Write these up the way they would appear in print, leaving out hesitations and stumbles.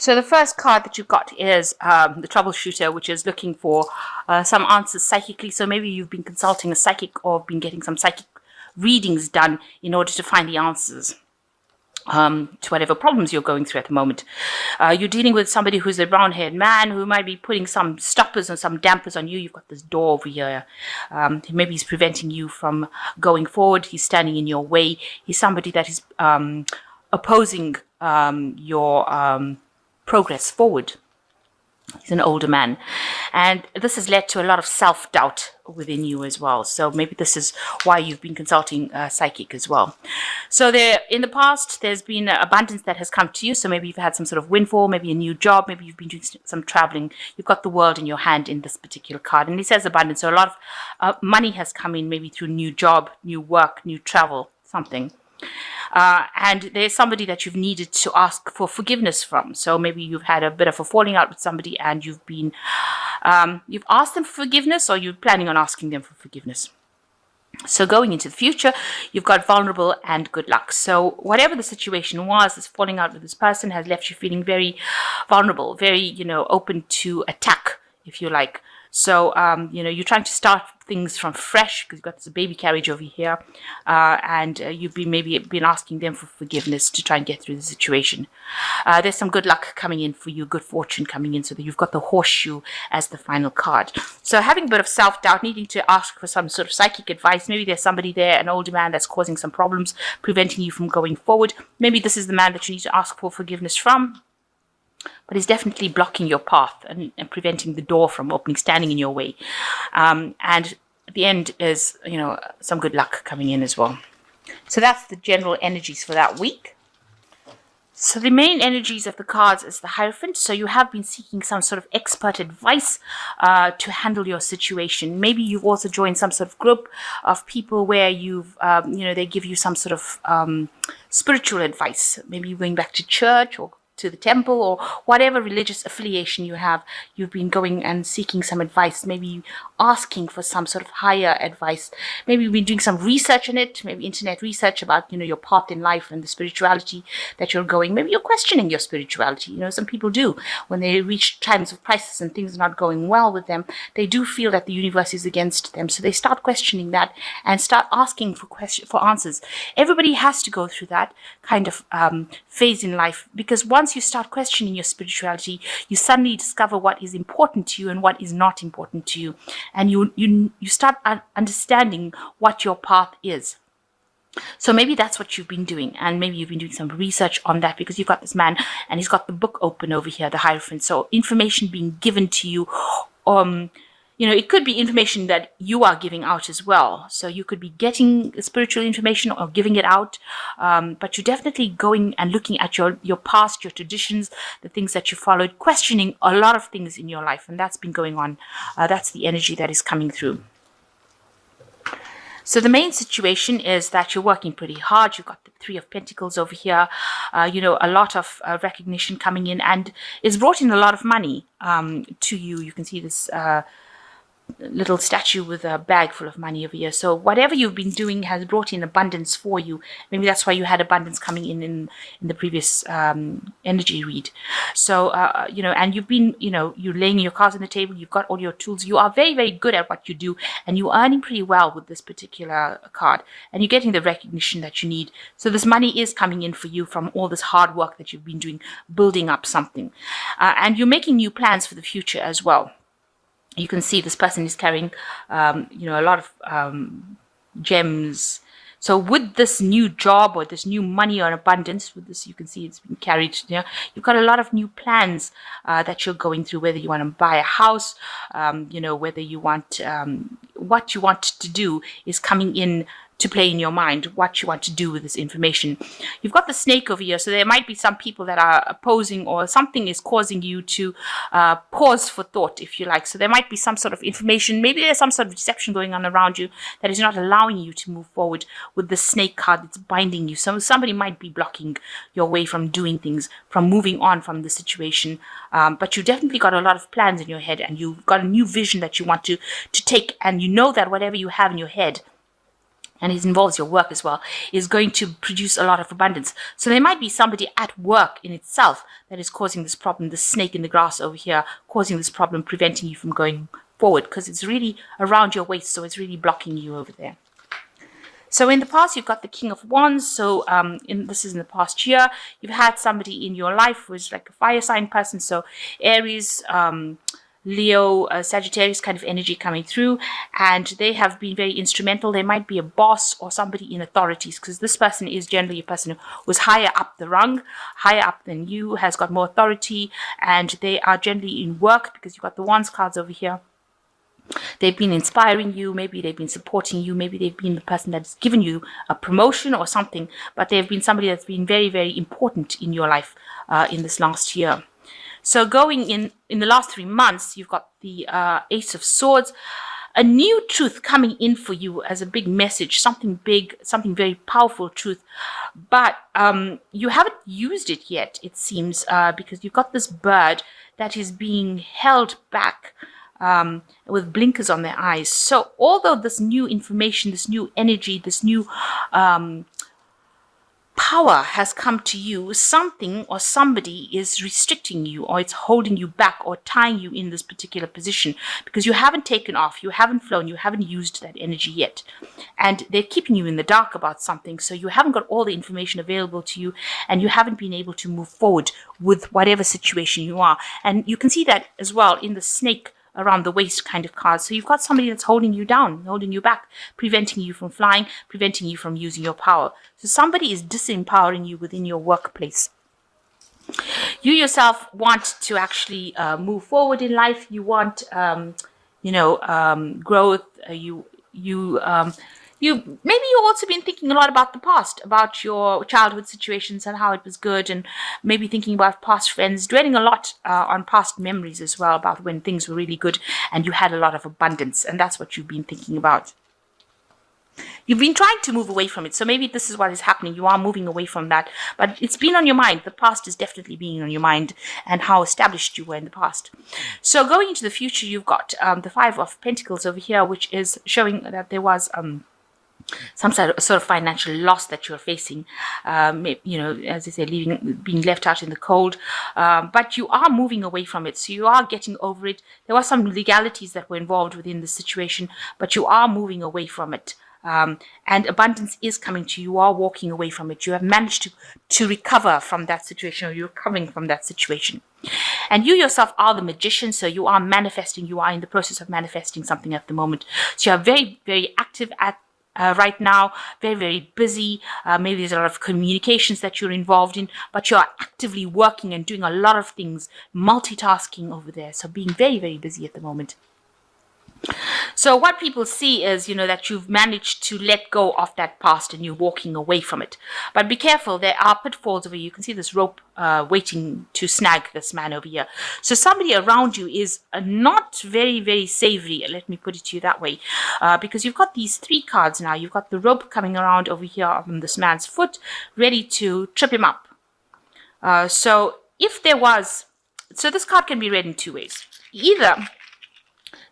So the first card that you got is the troubleshooter, which is looking for some answers psychically. So maybe you've been consulting a psychic or been getting some psychic readings done in order to find the answers to whatever problems you're going through at the moment. You're dealing with somebody who's a brown-haired man who might be putting some stoppers and some dampers on you. You've got this door over here. Maybe he's preventing you from going forward. He's standing in your way. He's somebody that is opposing your progress forward. He's an older man, and this has led to a lot of self-doubt within you as well. So maybe this is why you've been consulting a psychic as well. So there, in the past, there's been abundance that has come to you. So maybe you've had some sort of windfall, maybe a new job, maybe you've been doing some traveling. You've got the world in your hand in this particular card, and it says abundance. So a lot of money has come in, maybe through new job, new work, new travel, something. And there's somebody that you've needed to ask for forgiveness from. So maybe you've had a bit of a falling out with somebody and you've asked them for forgiveness, or you're planning on asking them for forgiveness. So going into the future, you've got vulnerable and good luck. So whatever the situation was, this falling out with this person has left you feeling very vulnerable, very, open to attack, if you like. So, you're trying to start things from fresh because you've got this baby carriage over here, and you've been asking them for forgiveness to try and get through the situation. There's some good luck coming in for you, good fortune coming in, so that you've got the horseshoe as the final card. So having a bit of self-doubt, needing to ask for some sort of psychic advice. Maybe there's somebody there, an older man, that's causing some problems, preventing you from going forward. Maybe this is the man that you need to ask for forgiveness from. But it's definitely blocking your path and preventing the door from opening, standing in your way. And at the end is, some good luck coming in as well. So that's the general energies for that week. So the main energies of the cards is the Hierophant. So you have been seeking some sort of expert advice to handle your situation. Maybe you've also joined some sort of group of people where they give you some sort of spiritual advice. Maybe you're going back to church or to the temple, or whatever religious affiliation you have. You've been going and seeking some advice, maybe asking for some sort of higher advice. Maybe you've been doing some research on it, maybe internet research about, your path in life and the spirituality that you're going. Maybe you're questioning your spirituality. Some people do. When they reach times of crisis and things are not going well with them, they do feel that the universe is against them. So they start questioning that and start asking for answers. Everybody has to go through that kind of phase in life, because once you start questioning your spirituality, you suddenly discover what is important to you and what is not important to you, and you start understanding what your path is. So maybe that's what you've been doing, and maybe you've been doing some research on that, because you've got this man and he's got the book open over here, the Hierophant. So information being given to you, it could be information that you are giving out as well. So you could be getting spiritual information or giving it out, but you're definitely going and looking at your past, your traditions, the things that you followed, questioning a lot of things in your life, and that's been going on. That's the energy that is coming through. So the main situation is that you're working pretty hard. You've got the Three of Pentacles over here, a lot of recognition coming in, and it's brought in a lot of money to you. You can see this little statue with a bag full of money over here. So whatever you've been doing has brought in abundance for you. Maybe that's why you had abundance coming in the previous energy read. So and you've been you're laying your cards on the table, you've got all your tools, you are very, very good at what you do, and you're earning pretty well with this particular card, and you're getting the recognition that you need. So this money is coming in for you from all this hard work that you've been doing, building up something, and you're making new plans for the future as well. You can see this person is carrying, a lot of gems. So with this new job or this new money or abundance, with this, you can see it's been carried. You've got a lot of new plans that you're going through. Whether you want to buy a house, whether you want what you want to do is coming in to play in your mind, what you want to do with this information. You've got the snake over here, so there might be some people that are opposing, or something is causing you to pause for thought, if you like. So there might be some sort of information, maybe there's some sort of deception going on around you that is not allowing you to move forward with the snake card that's binding you. So somebody might be blocking your way from doing things, from moving on from the situation. But you definitely got a lot of plans in your head, and you've got a new vision that you want to take, and you know that whatever you have in your head, and it involves your work as well, is going to produce a lot of abundance. So there might be somebody at work in itself that is causing this problem, the snake in the grass over here, causing this problem, preventing you from going forward, because it's really around your waist, so it's really blocking you over there. So in the past, you've got the King of Wands. So this is in the past year. You've had somebody in your life who is like a fire sign person. So Aries, Leo, Sagittarius kind of energy coming through. And they have been very instrumental. They might be a boss or somebody in authorities, because this person is generally a person who was higher up the rung, higher up than you, has got more authority. And they are generally in work, because you've got the Wands cards over here. They've been inspiring you, maybe they've been supporting you, maybe they've been the person that's given you a promotion or something, but they've been somebody that's been very, very important in your life in this last year. So going in the last 3 months, you've got the Ace of Swords, a new truth coming in for you as a big message, something big, something very powerful truth, but you haven't used it yet, it seems, because you've got this bird that is being held back with blinkers on their eyes. So although this new information, this new energy, this new power has come to you, something or somebody is restricting you, or it's holding you back or tying you in this particular position, because you haven't taken off, you haven't flown, you haven't used that energy yet. And they're keeping you in the dark about something, so you haven't got all the information available to you, and you haven't been able to move forward with whatever situation you are. And you can see that as well in the snake around the waist kind of cards. So you've got somebody that's holding you down, holding you back, preventing you from flying, preventing you from using your power. So somebody is disempowering you within your workplace. You yourself want to actually move forward in life. You want, growth. Maybe you've also been thinking a lot about the past, about your childhood situations and how it was good, and maybe thinking about past friends, dwelling a lot on past memories as well, about when things were really good and you had a lot of abundance, and that's what you've been thinking about. You've been trying to move away from it, so maybe this is what is happening. You are moving away from that, but it's been on your mind. The past is definitely being on your mind, and how established you were in the past. So going into the future, you've got the Five of Pentacles over here, which is showing that there was some sort of financial loss that you're facing, as I say, being left out in the cold, but you are moving away from it, so you are getting over it. There were some legalities that were involved within the situation, but you are moving away from it, and abundance is coming to you. You are walking away from it. You have managed to recover from that situation, or you're recovering from that situation. And you yourself are the magician, so you are manifesting. You are in the process of manifesting something at the moment, so you are very, very active at right now, very, very busy. Maybe there's a lot of communications that you're involved in, but you're actively working and doing a lot of things, multitasking over there. So being very, very busy at the moment. So what people see is, that you've managed to let go of that past and you're walking away from it. But be careful, there are pitfalls over here. You can see this rope waiting to snag this man over here. So somebody around you is not very, very savory, let me put it to you that way, because you've got these 3 cards now. You've got the rope coming around over here on this man's foot, ready to trip him up. So this card can be read in 2 ways. Either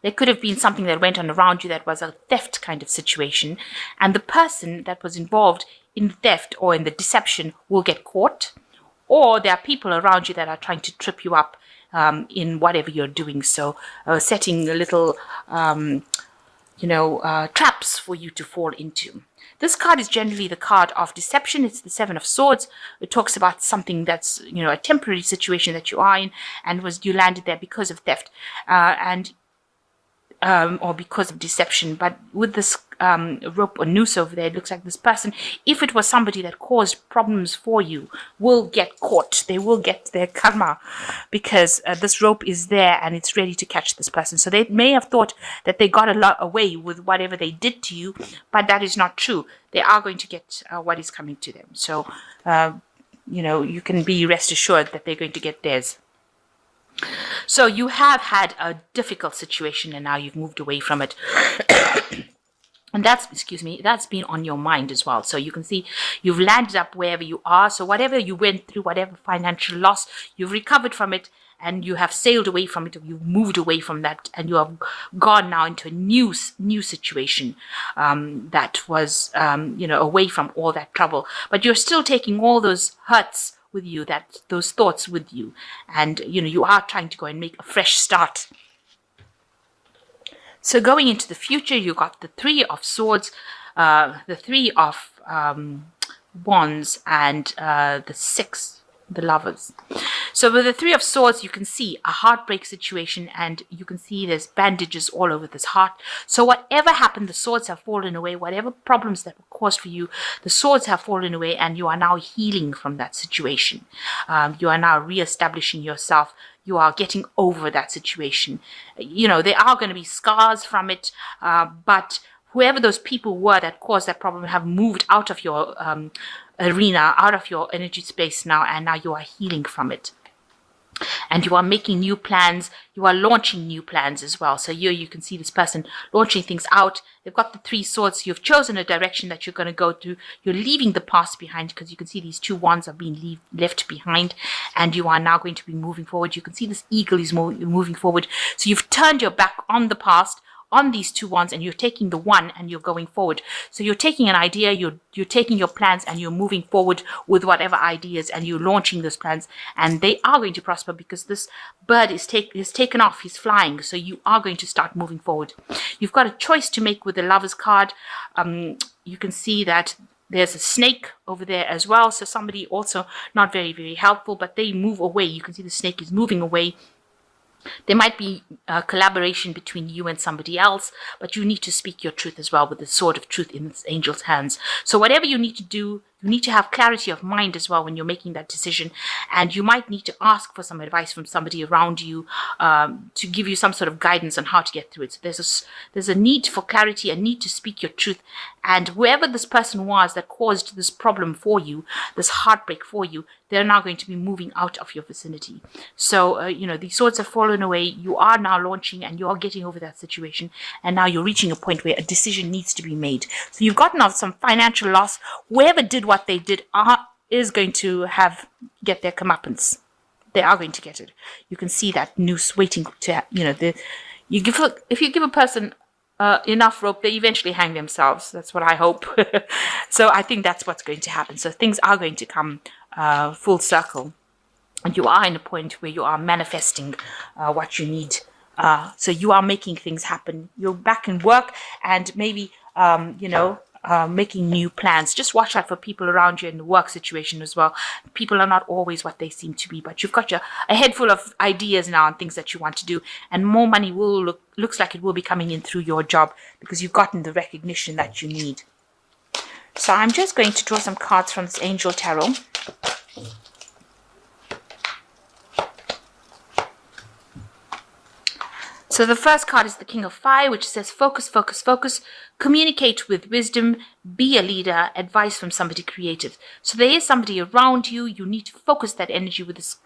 there could have been something that went on around you that was a theft kind of situation, and the person that was involved in the theft or in the deception will get caught, or there are people around you that are trying to trip you up in whatever you're doing. So setting a little, traps for you to fall into. This card is generally the card of deception. It's the 7 of Swords. It talks about something that's, a temporary situation that you are in, and you landed there because of theft. Or because of deception. But with this rope or noose over there, it looks like this person, if it was somebody that caused problems for you, will get caught. They will get their karma, because this rope is there and it's ready to catch this person. So they may have thought that they got a lot away with whatever they did to you, but that is not true. They are going to get what is coming to them. So, you can be rest assured that they're going to get theirs. So you have had a difficult situation and now you've moved away from it. And that's, excuse me, that's been on your mind as well. So you can see you've landed up wherever you are. So whatever you went through, whatever financial loss, you've recovered from it, and you have sailed away from it, or you've moved away from that, and you have gone now into a new situation that was, away from all that trouble. But you're still taking all those hurts with you, those thoughts with you, and you are trying to go and make a fresh start. So going into the future, you got the Three of Swords, the Three of Wands, and the Six, the Lovers. So with the Three of Swords, you can see a heartbreak situation, and you can see there's bandages all over this heart. So whatever happened, the swords have fallen away. Whatever problems that were caused for you, the swords have fallen away, and you are now healing from that situation. You are now reestablishing yourself. You are getting over that situation. There are going to be scars from it, but whoever those people were that caused that problem have moved out of your arena, out of your energy space now, and now you are healing from it. And you are making new plans. You are launching new plans as well. So here you can see this person launching things out. They've got the Three Swords. You've chosen a direction that you're going to go through. You're leaving the past behind, because you can see these two wands are being left behind. And you are now going to be moving forward. You can see this eagle is moving forward. So you've turned your back on the past, on these two wands, and you're taking the one and you're going forward. So you're taking an idea, you're taking your plans, and you're moving forward with whatever ideas, and you're launching those plans, and they are going to prosper, because this bird is taken off, he's flying. So you are going to start moving forward. You've got a choice to make with the Lovers card. You can see that there's a snake over there as well. So somebody also not very, very helpful, but they move away. You can see the snake is moving away. There might be a collaboration between you and somebody else, but you need to speak your truth as well with the sword of truth in this angel's hands. So whatever you need to do, you need to have clarity of mind as well when you're making that decision. And you might need to ask for some advice from somebody around you to give you some sort of guidance on how to get through it. So there's a need for clarity, a need to speak your truth. And whoever this person was that caused this problem for you, this heartbreak for you, they're now going to be moving out of your vicinity. So, these swords have fallen away. You are now launching, and you are getting over that situation. And now you're reaching a point where a decision needs to be made. So you've gotten off some financial loss. Whoever did what they did is going to get their comeuppance. They are going to get it. You can see that noose waiting to, if you give a person enough rope, they eventually hang themselves. That's what I hope. So I think that's what's going to happen. So things are going to come full circle, and you are in a point where you are manifesting what you need. So you are making things happen. You're back in work, and maybe making new plans. Just watch out for people around you in the work situation as well. People are not always what they seem to be, but you've got a head full of ideas now and things that you want to do, and more money looks like it will be coming in through your job, because you've gotten the recognition that you need. So I'm just going to draw some cards from this Angel Tarot. So the first card is the King of Fire, which says focus, focus, focus, communicate with wisdom, be a leader, advice from somebody creative. So there is somebody around you. You need to focus that energy with this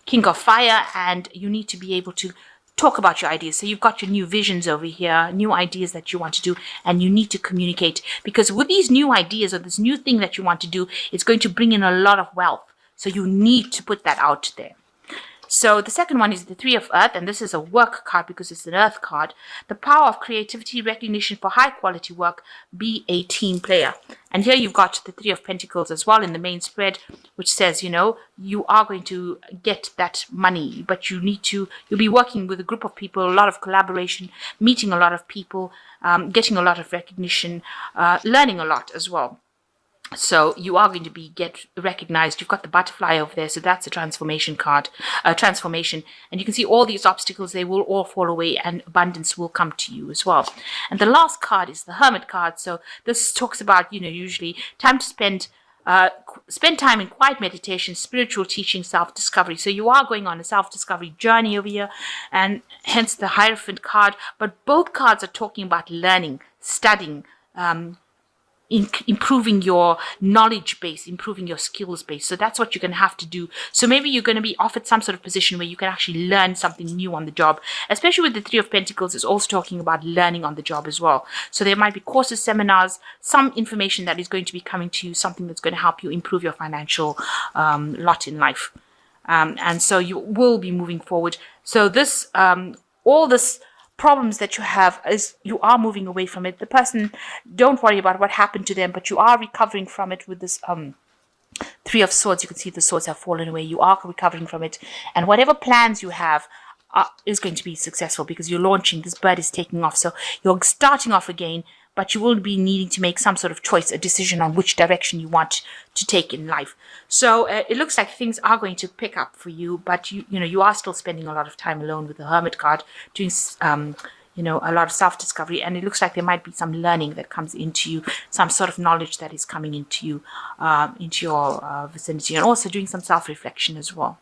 King of Fire, and you need to be able to talk about your ideas. So you've got your new visions over here, new ideas that you want to do, and you need to communicate, because with these new ideas or this new thing that you want to do, it's going to bring in a lot of wealth. So you need to put that out there. So the second one is the Three of Earth, and this is a work card because it's an Earth card. The power of creativity, recognition for high quality work, be a team player. And here you've got the Three of Pentacles as well in the main spread, which says, you are going to get that money, but you'll be working with a group of people, a lot of collaboration, meeting a lot of people, getting a lot of recognition, learning a lot as well. So you are going to get recognized. You've got the butterfly over there. So that's a transformation card, transformation. And you can see all these obstacles, they will all fall away, and abundance will come to you as well. And the last card is the Hermit card. So this talks about, usually time to spend time in quiet meditation, spiritual teaching, self-discovery. So you are going on a self-discovery journey over here, and hence the Hierophant card. But both cards are talking about learning, studying, improving your knowledge base, improving your skills base. So that's what you're going to have to do. So maybe you're going to be offered some sort of position where you can actually learn something new on the job, especially with the Three of Pentacles. It's also talking about learning on the job as well. So there might be courses, seminars, some information that is going to be coming to you, something that's going to help you improve your financial lot in life. And so you will be moving forward. So this, all this problems that you have, is you are moving away from it. The person, don't worry about what happened to them, but you are recovering from it with this Three of Swords. You can see the swords have fallen away. You are recovering from it, and whatever plans you have is going to be successful, because you're launching. This bird is taking off, so you're starting off again, but you will be needing to make some sort of choice, a decision on which direction you want to take in life. So it looks like things are going to pick up for you, but you are still spending a lot of time alone with the Hermit card, doing a lot of self-discovery, and it looks like there might be some learning that comes into you, some sort of knowledge that is coming into you, into your vicinity, and also doing some self-reflection as well.